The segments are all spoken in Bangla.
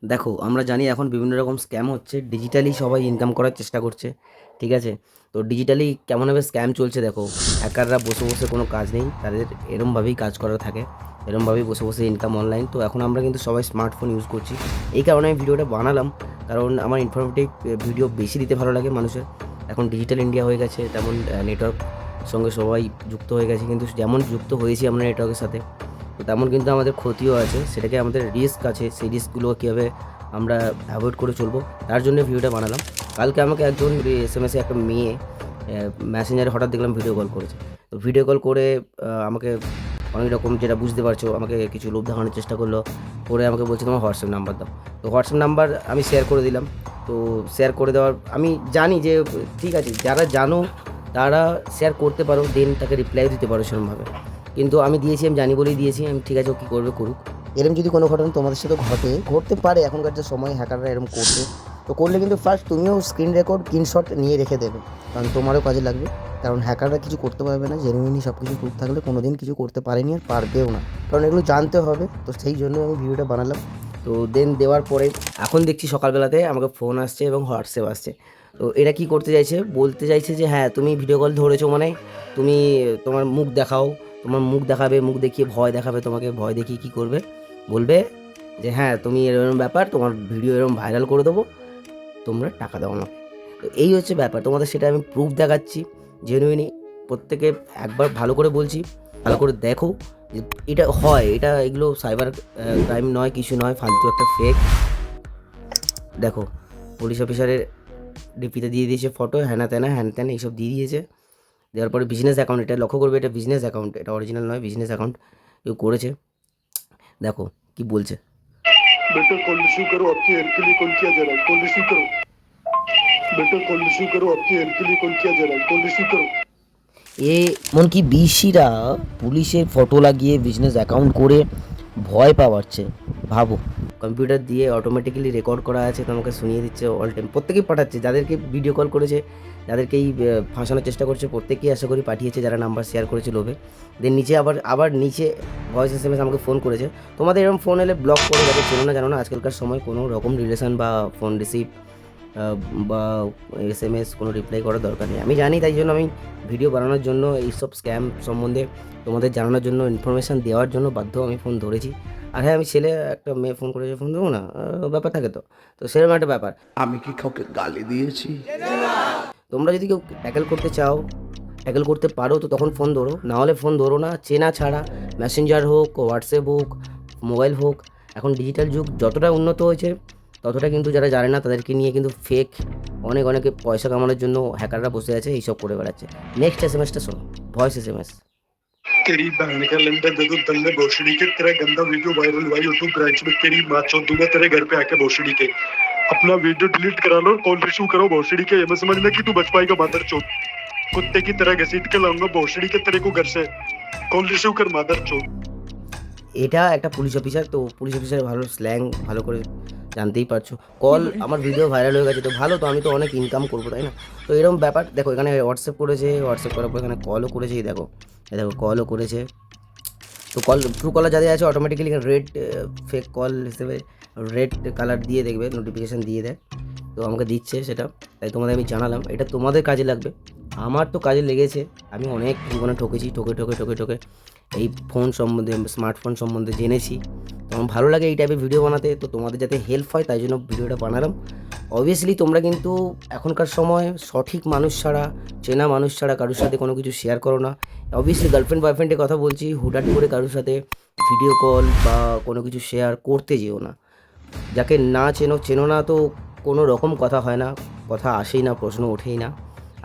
দেখো, আমরা জানি এখন বিভিন্ন রকম স্ক্যাম হচ্ছে। ডিজিটালি সবাই ইনকাম করার চেষ্টা করছে। ঠিক আছে? তো ডিজিটালি কেমনভাবে স্ক্যাম চলছে দেখো। হ্যাকাররা বসে, বসে কোনো কাজ নেই। তাদের এরমভাবেই কাজ করা থাকে। এরমভাবেই বসে, বসে ইনকাম অনলাইন। তো এখন আমরা কিন্তু সবাই স্মার্টফোন ইউজ করছি। এই কারণে আমি ভিডিওটা বানালাম। কারণ আমার ইনফরমেটিভ ভিডিও বেশি দিতে ভালো লাগে মানুষের। এখন ডিজিটাল ইন্ডিয়া হয়ে গেছে, তেমন নেটওয়ার্ক সঙ্গে সবাই যুক্ত হয়ে গেছে। কিন্তু যেমন যুক্ত হয়েছি আমরা নেটওয়ার্কের সাথে, তো তেমন কিন্তু আমাদের ক্ষতিও আছে। সেটাকে আমাদের রিস্ক আছে, সেই রিস্কগুলো কীভাবে আমরা অ্যাভয়েড করে চলবো, তার জন্য ভিডিওটা বানালাম। কালকে আমাকে একজন এসএমএসে একটা মেয়ে মেসেঞ্জারে হঠাৎ দেখলাম ভিডিও কল করেছে। তো ভিডিও কল করে আমাকে অনেক রকম, যেটা বুঝতে পারছো, আমাকে কিছু লোভ দেখানোর চেষ্টা করলো। করে আমাকে বলছে তোমার হোয়াটসঅ্যাপ নাম্বার দাও। তো হোয়াটসঅ্যাপ নাম্বার আমি শেয়ার করে দিলাম। তো শেয়ার করে দেওয়ার আমি জানি যে ঠিক আছে, যারা জানো তারা শেয়ার করতে পারো, দেন তাকে রিপ্লাই দিতে পারো সেরকমভাবে। কিন্তু আমি দিয়েছি, আমি জানি বলেই দিয়েছি। আমি ঠিক আছে, ও কী করবে করুক। এরকম যদি কোনো ঘটনা তোমাদের সাথে ঘটতে পারে, এখনকার যে সময় হ্যাকাররা এরকম করছে, তো করলে কিন্তু ফার্স্ট তুমিও স্ক্রিন রেকর্ড স্ক্রিনশট নিয়ে রেখে দেবে, কারণ তোমারও কাজে লাগবে। কারণ হ্যাকাররা কিছু করতে পারবে না, জেনুইনলি সব কিছু প্রুফ থাকলে কোনো দিন কিছু করতে পারেনি আর পারবেও না, কারণ এগুলো জানতে হবে। তো সেই জন্য আমি ভিডিওটা বানালাম। তো দেন দেওয়ার পরে এখন দেখছি সকালবেলাতে আমাকে ফোন আসছে এবং হোয়াটসঅ্যাপ আসছে। তো এরা কি করতে চাইছে, বলতে চাইছে যে হ্যাঁ তুমি ভিডিও কল ধরেছো, মানে তুমি তোমার মুখ দেখাও। তোমার মুখ দেখাবে, মুখ দেখিয়ে ভয় দেখাবে, তোমাকে ভয় দেখিয়ে কী করবে, বলবে যে হ্যাঁ তুমি এরকম ব্যাপার, তোমার ভিডিও এরকম ভাইরাল করে দেবো, তোমরা টাকা দাও আমাকে। তো এই হচ্ছে ব্যাপার, তোমাদের সেটা আমি প্রুফ দেখাচ্ছি জেনুইনি। প্রত্যেকে একবার ভালো করে বলছি, ভালো করে দেখো যে এটা হয়, এগুলো সাইবার ক্রাইম নয়, কিছু নয়, ফালতু একটা ফেক। দেখো, পুলিশ অফিসারের ডিপিতে দিয়ে দিয়েছে ফটো, হ্যানা ত্যানা হ্যান ত্যান এইসব দিয়ে দিয়েছে। দেওয়ার পরে বিজনেস অ্যাকাউন্ট, এটা লক্ষ্য করবে, এটা বিজনেস অ্যাকাউন্ট, এটা অরিজিনাল নয়, বিজনেস অ্যাকাউন্ট কেউ করেছে। দেখো কি বলছে। बेटा कॉल रिसीव करो, आपकी हेल्प के लिए कॉल किया जा रहा है, कॉल रिसीव करो। बेटा कॉल रिसीव करो, आपकी हेल्प के लिए कॉल किया जा रहा है, कॉल रिसीव करो। এমনকি বিশিরা পুলিশের ফটো লাগিয়ে বিজনেস অ্যাকাউন্ট করে ভয় পাওয়াচ্ছে। ভাবো, কম্পিউটার দিয়ে অটোমেটিক্যালি রেকর্ড করা আছে, তোমাকে শুনিয়ে দিচ্ছে অল টাইম, প্রত্যেকেই পাঠাচ্ছে। যাদেরকে ভিডিও কল করেছে, যাদেরকেই ফাঁসানোর চেষ্টা করছে, প্রত্যেকেই আশা করি পাঠিয়েছে, যারা নাম্বার শেয়ার করেছে লোভে। দেন নিচে আবার নিচে ভয়েস এসএমএস আমাকে ফোন করেছে। তোমাদের এরকম ফোন এলে ব্লক করে, যাদের চেনো না জানো না, আজকালকার সময় কোনো রকম রিলেশন বা ফোন রিসিভ বা এসএমএস কোনো রিপ্লাই করার দরকার নেই। আমি জানি, তাই জন্য আমি ভিডিও বানানোর জন্য, এইসব স্ক্যাম সম্বন্ধে তোমাদের জানানোর জন্য, ইনফরমেশান দেওয়ার জন্য বাধ্য আমি ফোন ধরেছি। আর হ্যাঁ, আমি ছেলে, একটা মেয়ে ফোন করেছে, ফোন দেবো না, ব্যাপার থাকে তো। তো সেরকম একটা ব্যাপার। আমি কি কাউকে গালি দিয়েছি? তোমরা যদি কেউ ট্যাকেল করতে চাও, ট্যাকেল করতে পারো, তো তখন ফোন ধরো, না হলে ফোন ধরো না। চেনা ছাড়া, মেসেঞ্জার হোক, হোয়াটসঅ্যাপ হোক, মোবাইল হোক, এখন ডিজিটাল যুগ যতটা উন্নত হয়েছে, ততটা কিন্তু যারা জানে না তাদেরকে নিয়ে কিন্তু ফেক অনেকে পয়সা কামানোর জন্য হ্যাকাররা বসে আছে, এইসব করে বেড়াচ্ছে। নেক্সট এসএমএসটা শোনো, ভয়েস এসএমএস। तेरी बहन का लंदन दे दूं तन्ने भोसड़ी के, तेरा गंदा वीडियो वायरल हुआ यूट्यूब ब्रांच में, तेरी माँ चौंध दूंगा तेरे घर पे आके भोसड़ी के। अपना वीडियो डिलीट करा लो, कॉल रिसीव करो भोसड़ी के, ये मत समझना कि तू बच पाएगा मादर चौथ। कुत्ते की तरह घसीट के लाऊंगा भोसड़ी के तेरे को घर से, कॉल रिसीव कर मादर चौथ। এটা একটা পুলিশ অফিসার, তো পুলিশ অফিসারের ভালো স্ল্যাং ভালো করে জানতেই পারছো। কল, আমার ভিডিও ভাইরাল হয়ে গেছে, তো ভালো, তো আমি তো অনেক ইনকাম করবো, তাই না? তো এরকম ব্যাপার। দেখো এখানে হোয়াটসঅ্যাপ করেছে, হোয়াটসঅ্যাপ করার পর এখানে কলও করেছে, এই দেখো, এই দেখো কলও করেছে। তো কল, ট্রু কলার যাদের আছে, অটোমেটিক্যালি রেড, ফেক কল হিসেবে রেড কালার দিয়ে দেখবে, নোটিফিকেশান দিয়ে দেয়। তো আমাকে দিচ্ছে সেটা, তাই তোমাদের আমি জানালাম, এটা তোমাদের কাজে লাগবে। আমার তো কাজে লেগেছে। আমি অনেক জীবনে ঠকেছি, ঠকে এই ফোন সম্বন্ধে, স্মার্টফোন সম্বন্ধে জেনেছি। তো আমার ভালো লাগে এই টাইপের ভিডিও বানাতে, তো তোমাদের যাতে হেল্প হয় তাই জন্য ভিডিওটা বানালাম। অবভিয়াসলি তোমরা কিন্তু এখনকার সময় সঠিক মানুষ ছাড়া, চেনা মানুষ ছাড়া কারোর সাথে কোনো কিছু শেয়ার করো না। অবভিয়াসলি গার্লফ্রেন্ড বয়ফ্রেন্ডের কথা বলছি, হুটহাট করে কারোর সাথে ভিডিও কল বা কোনো কিছু শেয়ার করতে যেও না। যাকে না চেনো না, তো কোনো রকম কথা হয় না, কথা আসেই না, প্রশ্ন ওঠেই না।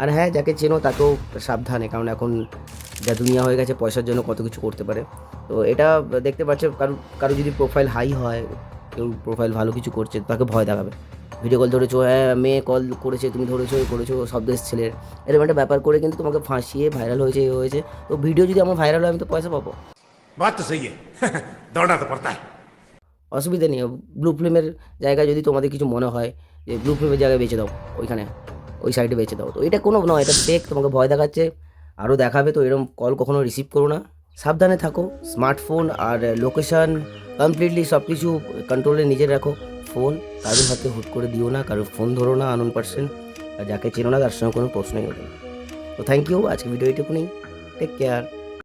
আর হ্যাঁ, যাকে চেনো তাকেও সাবধানে, কারণ এখন যা দুনিয়া হয়ে গেছে, পয়সার জন্য কত কিছু করতে পারে। তো এটা দেখতে পাচ্ছ, কারো যদি প্রোফাইল হাই হয়, কেউ প্রোফাইল ভালো কিছু করছে, তাকে ভয় দেখাবে। ভিডিও কল ধরেছো, হ্যাঁ মেয়ে কল করেছে, তুমি ধরেছো, করেছো, শব্দ ছেলের, এরকম একটা ব্যাপার করে কিন্তু তোমাকে ফাঁসিয়ে ভাইরাল হয়েছে, হয়েছে। তো ভিডিও যদি আমার ভাইরাল হয়, আমি তো পয়সা পাবো, बात तो सही है। दौड़ना तो पड़ता है। অসুবিধা নেই। ব্লু ফিল্মের জায়গায় যদি তোমাদের কিছু মনে হয় যে ব্লু ফিল্মের জায়গায় বেচে দাও, ওইখানে ওই সাইডে বেচে দাও, তো এটা কোনো নয়, এটা ফেক, তোমাকে ভয় দেখাচ্ছে, আরও দেখাবে। তো এরকম কল কখনো রিসিভ করো না, সাবধানে থাকো। স্মার্টফোন আর লোকেশান কমপ্লিটলি সব কিছু কন্ট্রোলে নিজে রাখো। ফোন কারোর হাতে হুট করে দিও না, কারোর ফোন ধরো না আননোন পার্সন, আর যাকে চেনো না তার সঙ্গে কোনো প্রশ্নই ওঠে না। তো থ্যাংক ইউ, আজকে ভিডিও এইটুকুনি, টেক কেয়ার।